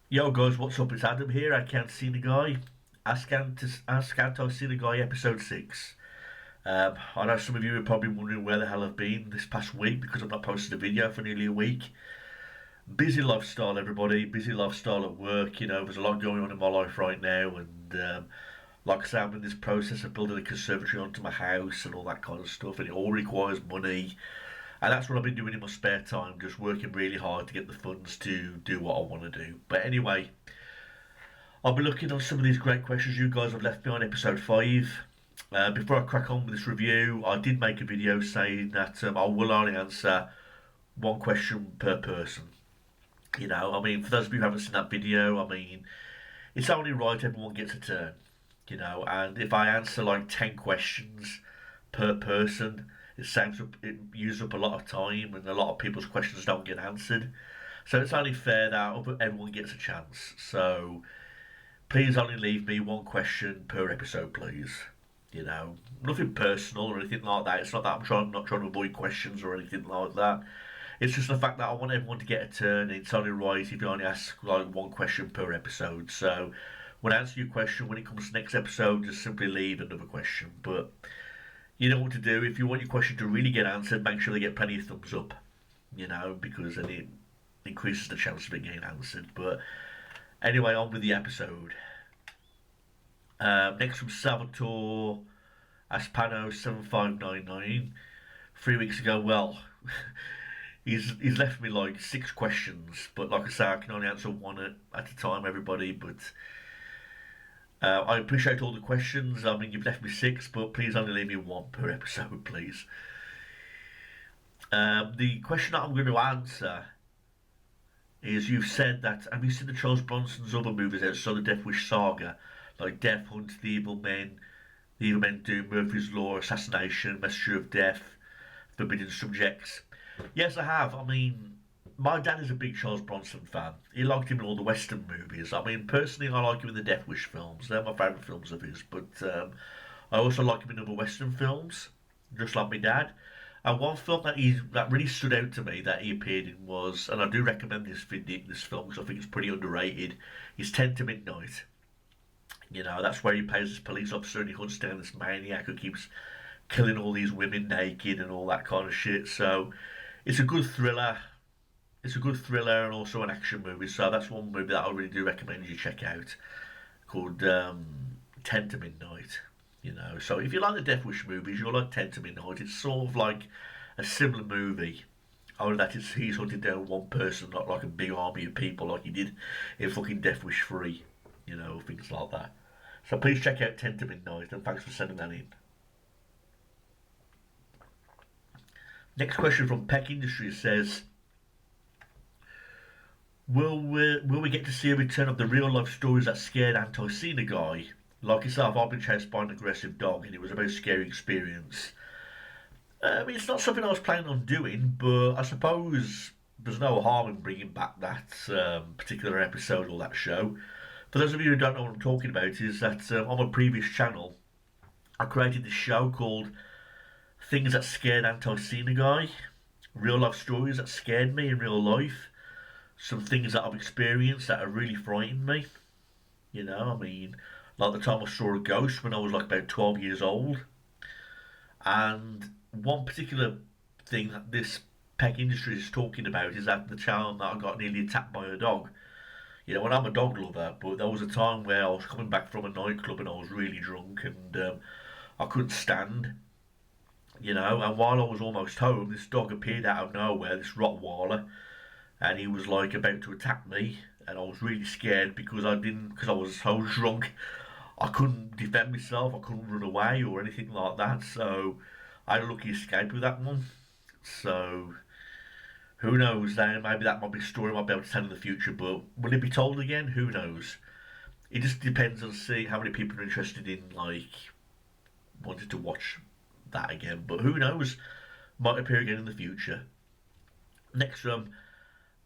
Yo guys, what's up? It's Adam here. I can't see the guy. Ask Anticenaguy episode 6. I know some of you are probably wondering where the hell I've been this past week because I've not posted a video for nearly a week. Busy lifestyle, everybody. Busy lifestyle at work. You know, there's a lot going on in my life right now, and like I say, I'm in this process of building a conservatory onto my house and all that kind of stuff, and it all requires money. And that's what I've been doing in my spare time, just working really hard to get the funds to do what I want to do. But anyway, I'll be looking on some of these great questions you guys have left me on episode 5. Before I crack on with this review, I did make a video saying that I will only answer one question per person. You know, I mean, for those of you who haven't seen that video, I mean, it's only right everyone gets a turn. You know, and if I answer like 10 questions per person, it uses up a lot of time, and a lot of people's questions don't get answered. So it's only fair that everyone gets a chance. So please only leave me one question per episode, please. You know, nothing personal or anything like that. It's not that not trying to avoid questions or anything like that. It's just the fact that I want everyone to get a turn. It's only right if you only ask like one question per episode. So when I answer your question, when it comes to the next episode, just simply leave another question. But you know what to do. If you want your question to really get answered, make sure they get plenty of thumbs up. You know, because then it increases the chance of it getting answered. But anyway, on with the episode. Next from Salvatore Aspano 7599. 3 weeks ago, well, he's left me like 6 questions, but like I say, I can only answer one at a time, everybody. But I appreciate all the questions. I mean, you've left me 6, but please only leave me one per episode, please. The question that I'm going to answer is, you've said that, have you seen the Charles Bronson's other movies outside the Death Wish saga, like Death Hunt, The Evil Men Do, Murphy's Law, Assassination, Messenger of Death, Forbidden Subjects? Yes, I have. I mean, my dad is a big Charles Bronson fan. He liked him in all the Western movies. I mean, personally, I like him in the Death Wish films. They're my favourite films of his. But I also like him in other Western films, just like my dad. And one film that really stood out to me that he appeared in was, and I do recommend this film because I think it's pretty underrated, is 10 to Midnight. You know, that's where he plays this police officer and he hunts down this maniac who keeps killing all these women naked and all that kind of shit. So it's a good thriller. It's a good thriller and also an action movie. So that's one movie that I really do recommend you check out, called 10 to Midnight. You know, so if you like the Death Wish movies, you'll like 10 to Midnight. It's sort of like a similar movie. Only that he's hunting down one person, not like a big army of people like he did in fucking Death Wish 3. You know, things like that. So please check out 10 to Midnight, and thanks for sending that in. Next question from Peck Industries says, will we get to see a return of the real life stories that scared Anticenaguy? Like yourself, I've been chased by an aggressive dog, and it was a very scary experience. It's not something I was planning on doing, but I suppose there's no harm in bringing back that particular episode or that show. For those of you who don't know what I'm talking about, is that on my previous channel, I created this show called Things That Scared Anticenaguy, real life stories that scared me in real life, some things that I've experienced that have really frightened me. You know, I mean, like the time I saw a ghost when I was like about 12 years old. And one particular thing that this Peck Industries is talking about is that the time that I got nearly attacked by a dog. You know, and I'm a dog lover, but there was a time where I was coming back from a nightclub and I was really drunk and I couldn't stand. You know, and while I was almost home, this dog appeared out of nowhere, this Rottweiler, and he was like about to attack me, and I was really scared because because I was so drunk, I couldn't defend myself, I couldn't run away or anything like that. So I had a lucky escape with that one. So who knows? Then maybe that might be a story I might be able to tell in the future. But will it be told again? Who knows? It just depends on see how many people are interested in like wanting to watch that again. But who knows? Might appear again in the future. Next from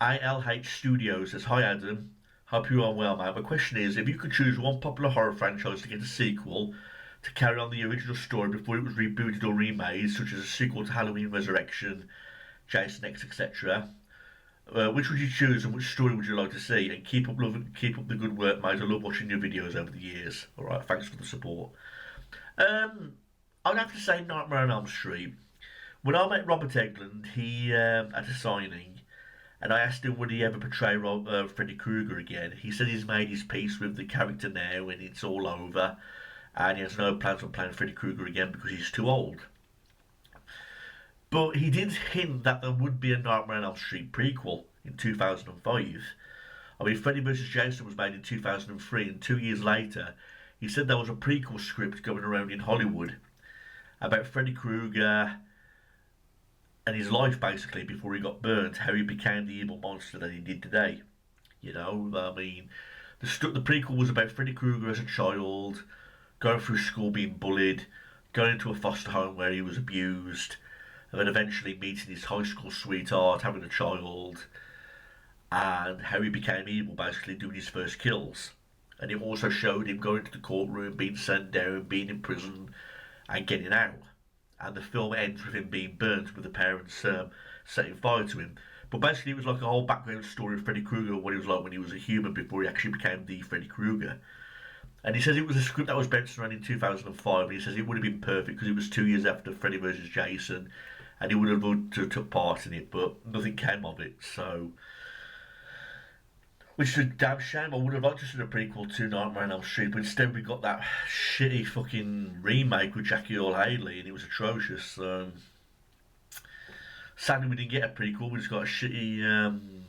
ILH Studios says, "Hi Adam, hope you are well, mate. My question is, if you could choose one popular horror franchise to get a sequel to carry on the original story before it was rebooted or remade, such as a sequel to Halloween Resurrection, Jason X, etc., Which would you choose, and which story would you like to see? And keep up the good work, mate. I love watching your videos over the years. All right, thanks for the support. Um, I'd have to say Nightmare on Elm Street. When I met Robert Englund, he at a signing, and I asked him would he ever portray Freddy Krueger again. He said he's made his peace with the character now, and it's all over, and he has no plans on playing Freddy Krueger again because he's too old. But he did hint that there would be a Nightmare on Elm Street prequel in 2005. I mean, Freddy vs. Jason was made in 2003, and 2 years later, he said there was a prequel script going around in Hollywood about Freddy Krueger and his life basically before he got burnt, how he became the evil monster that he did today. You know, I mean, the prequel was about Freddy Krueger as a child, going through school being bullied, going into a foster home where he was abused, and then eventually meeting his high school sweetheart, having a child, and how he became evil, basically doing his first kills. And it also showed him going to the courtroom, being sent down, being in prison, and getting out. And the film ends with him being burnt, with the parents setting fire to him. But basically, it was like a whole background story of Freddy Krueger, what he was like when he was a human before he actually became the Freddy Krueger. And he says it was a script that was bounced around in 2005, and he says it would have been perfect because it was 2 years after Freddy vs. Jason, and he would have loved to took part in it, but nothing came of it. So, which is a damn shame. I would have liked to see a prequel to Nightmare on Elm Street, but instead we got that shitty fucking remake with Jackie Earle Haley, and it was atrocious. Sadly, we didn't get a prequel. We just got a shitty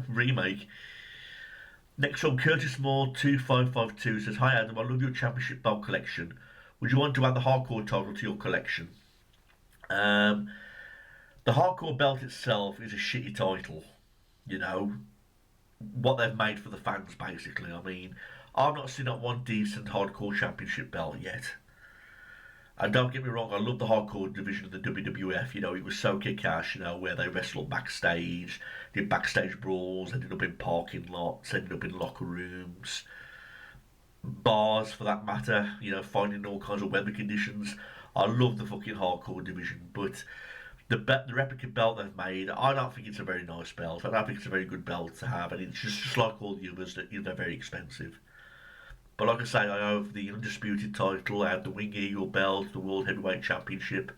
remake. Next up, Curtis Moore 2552 says, "Hi Adam, I love your championship belt collection. Would you want to add the hardcore title to your collection?" The hardcore belt itself is a shitty title. You know, what they've made for the fans, basically. I mean, I've not seen that one decent hardcore championship belt yet. And don't get me wrong, I love the hardcore division of the WWF. You know, it was so kick-ass, you know, where they wrestled backstage, did backstage brawls, ended up in parking lots, ended up in locker rooms, bars for that matter, you know, finding all kinds of weather conditions. I love the fucking hardcore division, but the replica belt they've made, I don't think it's a very nice belt. I don't think it's a very good belt to have, and it's just like all the others, that they're very expensive. But like I say, I have the Undisputed title, I have the Wing Eagle belt, the World Heavyweight Championship,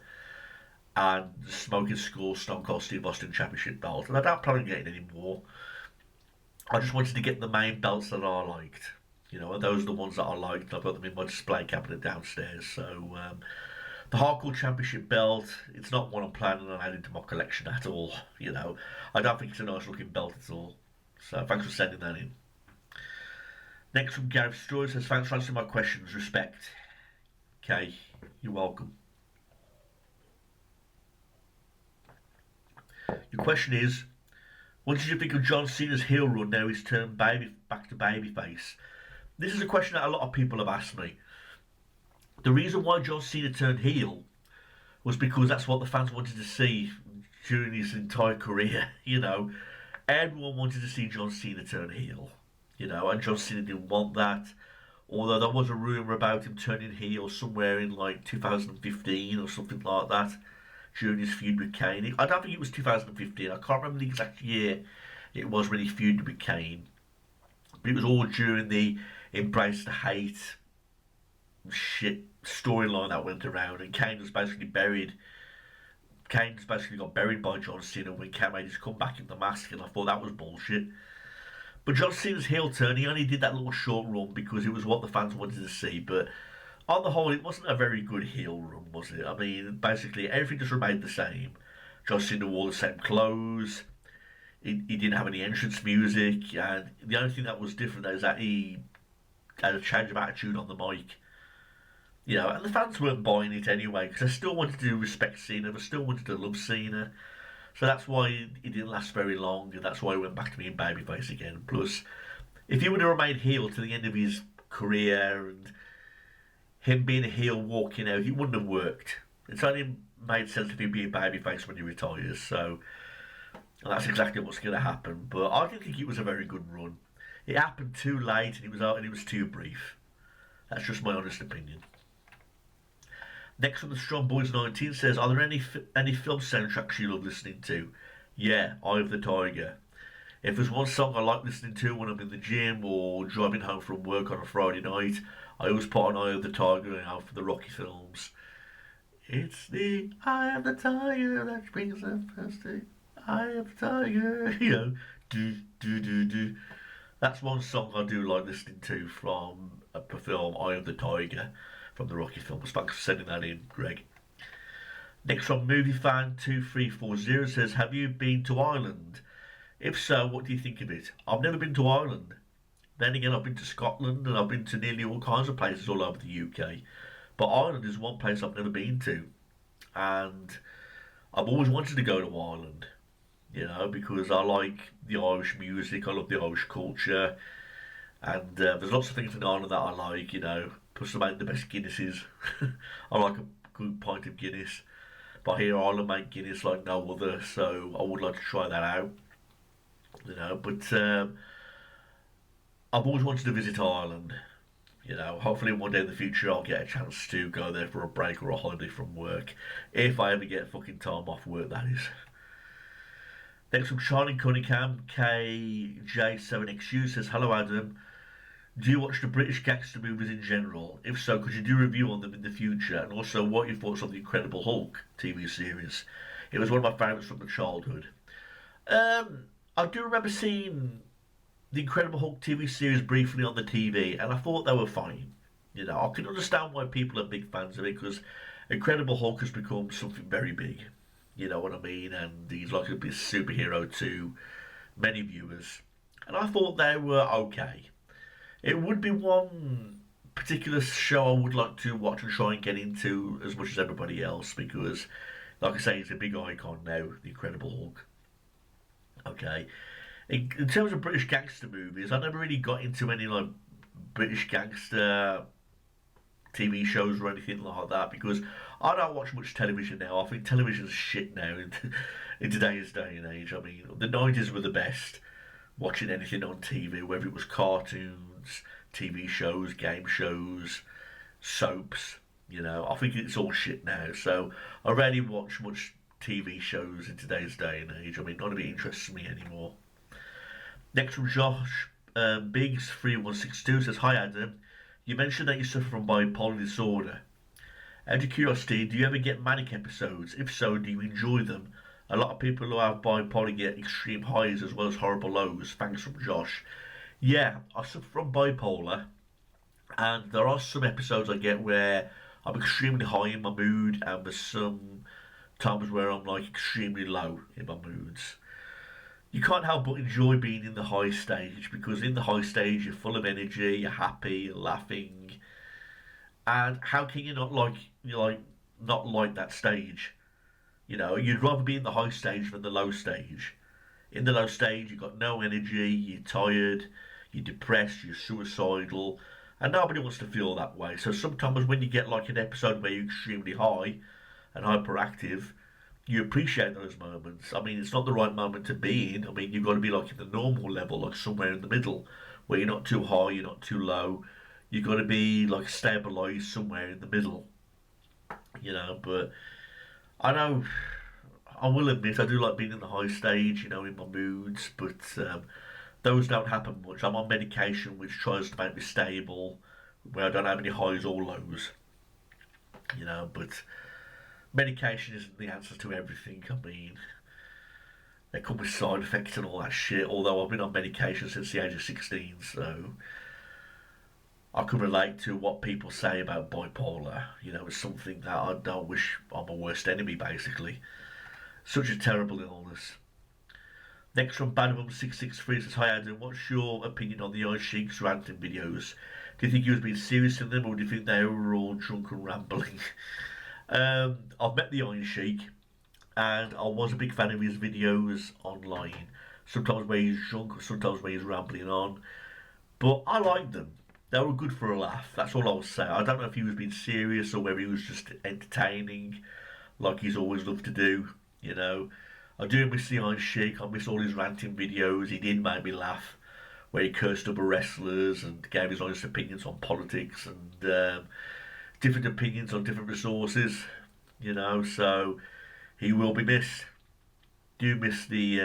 and the Smoking Skull Stone Cold Steve Austin Championship belt. And I don't plan on getting any more. I just wanted to get the main belts that I liked. You know, and those are the ones that I liked. I've got them in my display cabinet downstairs. So, the Hardcore Championship belt, it's not one I'm planning on adding to my collection at all. You know, I don't think it's a nice looking belt at all. So, thanks for sending that in. Next from Gareth Story says, "Thanks for answering my questions. Respect." Okay, you're welcome. Your question is, what did you think of John Cena's heel run now he's turned back to babyface? This is a question that a lot of people have asked me. The reason why John Cena turned heel was because that's what the fans wanted to see during his entire career. You know, everyone wanted to see John Cena turn heel. You know, and John Cena didn't want that. Although there was a rumour about him turning heel somewhere in like 2015 or something like that during his feud with Kane. I don't think it was 2015. I can't remember the exact year it was when he feuded with Kane. But it was all during the Embrace the Hate shit storyline that went around, and Kane was basically buried. Kane basically got buried by John Cena when Kane made his comeback in the mask, and I thought that was bullshit. But John Cena's heel turn, he only did that little short run because it was what the fans wanted to see. But on the whole, it wasn't a very good heel run, was it? I mean, basically, everything just remained the same. John Cena wore the same clothes. He didn't have any entrance music. And the only thing that was different is that he had a change of attitude on the mic. You know, and the fans weren't buying it anyway because they still wanted to respect Cena. They still wanted to love Cena. So that's why he didn't last very long, and that's why he went back to being babyface again. Plus, if he would have remained heel to the end of his career, and him being a heel walking out, it wouldn't have worked. It's only made sense if he be a babyface when he retires. So, and that's exactly what's going to happen. But I didn't think it was a very good run. It happened too late, and it was too brief. That's just my honest opinion. Next from the Strong Boys 19 says, "Are there any film soundtracks you love listening to?" Yeah, Eye of the Tiger. If there's one song I like listening to when I'm in the gym or driving home from work on a Friday night, I always put on Eye of the Tiger out for the Rocky films. It's the eye of the tiger that brings the thirsty. Eye of the tiger, do do do do. That's one song I do like listening to from a film, Eye of the Tiger, from the Rocky films. Thanks for sending that in, Greg. Next one, Movie Fan 2340 says, "Have you been to Ireland? If so, what do you think of it?" I've never been to Ireland. Then again, I've been to Scotland and I've been to nearly all kinds of places all over the UK. But Ireland is one place I've never been to, and I've always wanted to go to Ireland, because I like the Irish music, I love the Irish culture, and there's lots of things in Ireland that I like, plus they make the best Guinnesses. I like a good pint of Guinness. But here Ireland make Guinness like no other, so I would like to try that out, but I've always wanted to visit Ireland. Hopefully one day in the future I'll get a chance to go there for a break or a holiday from work. If I ever get fucking time off work, that is. Next from Charlie Cunningham, KJ7XU says, "Hello Adam. Do you watch the British gangster movies in general? If so, could you do a review on them in the future? And also, what are your thoughts on the Incredible Hulk TV series? It was one of my favourites from my childhood." I do remember seeing the Incredible Hulk TV series briefly on the TV, and I thought they were fine. I can understand why people are big fans of it, because Incredible Hulk has become something very big. You know what I mean? And he's like a big superhero to many viewers. And I thought they were okay. It would be one particular show I would like to watch and try and get into as much as everybody else, because, like I say, he's a big icon now, the Incredible Hulk. Okay. In terms of British gangster movies, I never really got into any like British gangster TV shows or anything like that, because I don't watch much television now. I think television's shit now in today's day and age. I mean, the 90s were the best. Watching anything on TV, whether it was cartoons, TV shows, game shows, soaps, I think it's all shit now. So I rarely watch much TV shows in today's day and age. I mean, none of it interests me anymore. Next from Josh Biggs 3162 says, "Hi Adam, you mentioned that you suffer from bipolar disorder. Out of curiosity, do you ever get manic episodes? If so, do you enjoy them? A lot of people who have bipolar get extreme highs as well as horrible lows. Thanks from Josh." Yeah, I suffer from bipolar, and there are some episodes I get where I'm extremely high in my mood, and there's some times where I'm like extremely low in my moods. You can't help but enjoy being in the high stage, because in the high stage you're full of energy, you're happy, you're laughing, and how can you not like that stage? You'd rather be in the high stage than the low stage. In the low stage, you've got no energy, you're tired, you're depressed, you're suicidal, and nobody wants to feel that way. So sometimes when you get like an episode where you're extremely high and hyperactive, you appreciate those moments. I mean, it's not the right moment to be in. I mean, you've got to be like in the normal level, like somewhere in the middle, where you're not too high, you're not too low. You've got to be like stabilised somewhere in the middle, But I know, I will admit, I do like being in the high stage, in my moods, but those don't happen much. I'm on medication which tries to make me stable, where I don't have any highs or lows, but medication isn't the answer to everything. I mean, they come with side effects and all that shit, although I've been on medication since the age of 16, so I can relate to what people say about bipolar. It's something that I don't wish on my worst enemy, basically. Such a terrible illness. Next from Badabum663 says, "Hi Adam, what's your opinion on the Iron Sheik's ranting videos? Do you think he was being serious in them, or do you think they were all drunk and rambling?" I've met the Iron Sheik, and I was a big fan of his videos online. Sometimes where he's drunk, sometimes where he's rambling on. But I liked them. They were good for a laugh. That's all I'll say. I don't know if he was being serious or whether he was just entertaining, like he's always loved to do. I do miss the Iron Sheik. I miss all his ranting videos. He did make me laugh, where he cursed other wrestlers and gave his honest opinions on politics and different opinions on different resources. So he will be missed. Do miss the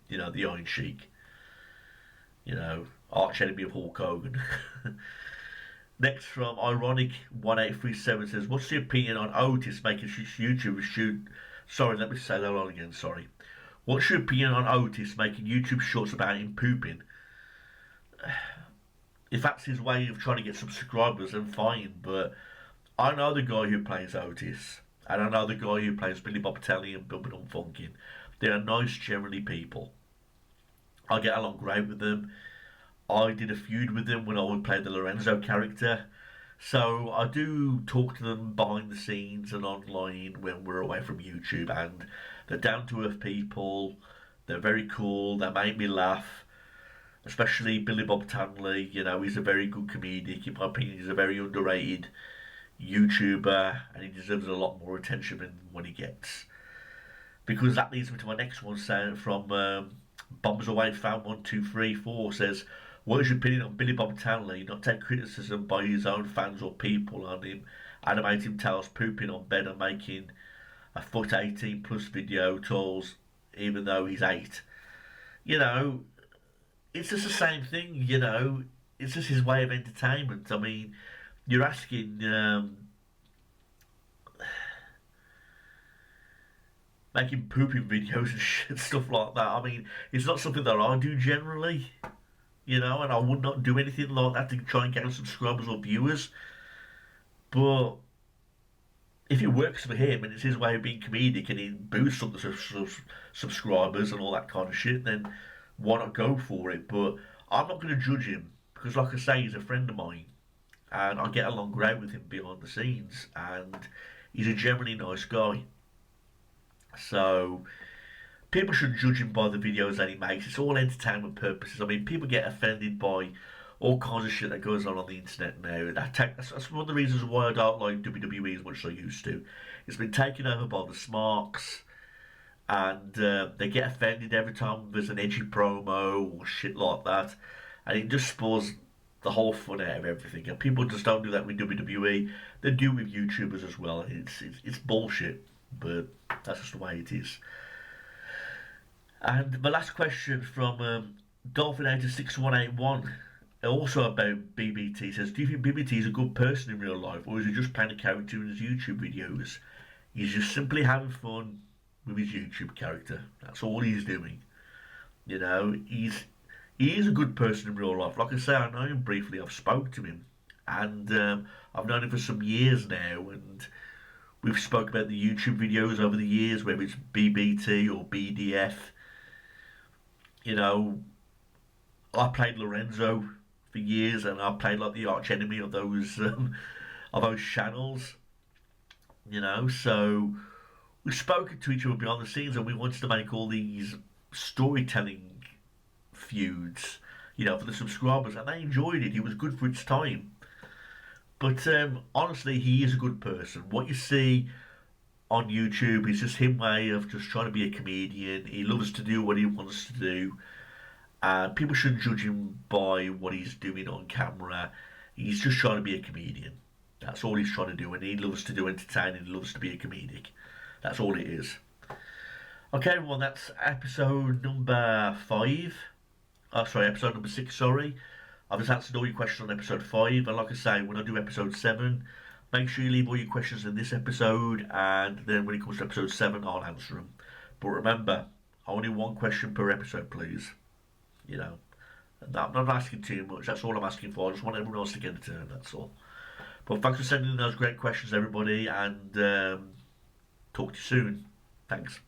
the Iron Sheik. Arch enemy of Hulk Hogan. Next from Ironic 1837 says, "What's your opinion on Otis making YouTube shoot?" Sorry, let me say that all again. Sorry. What's your opinion on Otis making YouTube shorts about him pooping? If that's his way of trying to get subscribers, then fine. But I know the guy who plays Otis, and I know the guy who plays Billy Bob Telly and Bill Bum Funkin'. They are nice, generally people. I get along great with them. I did a feud with them when I would play the Lorenzo character. So I do talk to them behind the scenes and online when we're away from YouTube, and they're down to earth people. They're very cool. They make me laugh. Especially Billy Bob Tanley, he's a very good comedic. In my opinion, he's a very underrated YouTuber, and he deserves a lot more attention than what he gets. Because that leads me to my next one, from Bombs Away Fan 1234 says, "What is your opinion on Billy Bob Tanley? Not take criticism by his own fans or people on him. Animating tales pooping on bed and making a foot 18 plus video tools, even though he's 8. It's just the same thing. It's just his way of entertainment. I mean, you're asking making pooping videos and shit, stuff like that. I mean, it's not something that I do generally, and I would not do anything like that to try and get subscribers or viewers. But if it works for him and it's his way of being comedic and he boosts up the subscribers and all that kind of shit, then why not go for it? But I'm not going to judge him because, like I say, he's a friend of mine and I get along great with him behind the scenes, and he's a generally nice guy. So people should judge him by the videos that he makes. It's all entertainment purposes. I mean, people get offended by all kinds of shit that goes on the internet now. That's one of the reasons why I don't like WWE as much as I used to. It's been taken over by the smarks, and they get offended every time there's an edgy promo or shit like that, and it just spoils the whole fun out of everything. And people just don't do that with WWE. They do with YouTubers as well. It's bullshit, but that's just the way it is. And the last question from Dolphinator6181, also about BBT, says, "Do you think BBT is a good person in real life, or is he just playing a character in his YouTube videos? He's just simply having fun with his YouTube character. That's all he's doing. He is a good person in real life. Like I say, I know him briefly. I've spoke to him, and I've known him for some years now, and we've spoke about the YouTube videos over the years, whether it's BBT or BDF. I played Lorenzo for years, and I played like the arch enemy of those channels. So we've spoken to each other behind the scenes, and we wanted to make all these storytelling feuds, for the subscribers, and they enjoyed it. It was good for its time. But honestly, he is a good person. What you see on YouTube is just him way of just trying to be a comedian. He loves to do what he wants to do. People shouldn't judge him by what he's doing on camera. He's just trying to be a comedian. That's all he's trying to do, and he loves to do entertaining. He loves to be a comedic. That's all it is. Okay, everyone, that's episode number 5. Episode number 6, sorry. I've just answered all your questions on episode 5, and like I say, when I do episode 7, make sure you leave all your questions in this episode, and then when it comes to episode 7, I'll answer them. But remember, only one question per episode, please. I'm not asking too much. That's all I'm asking for. I just want everyone else to get a turn, that's all. But thanks for sending in those great questions, everybody, and talk to you soon. Thanks.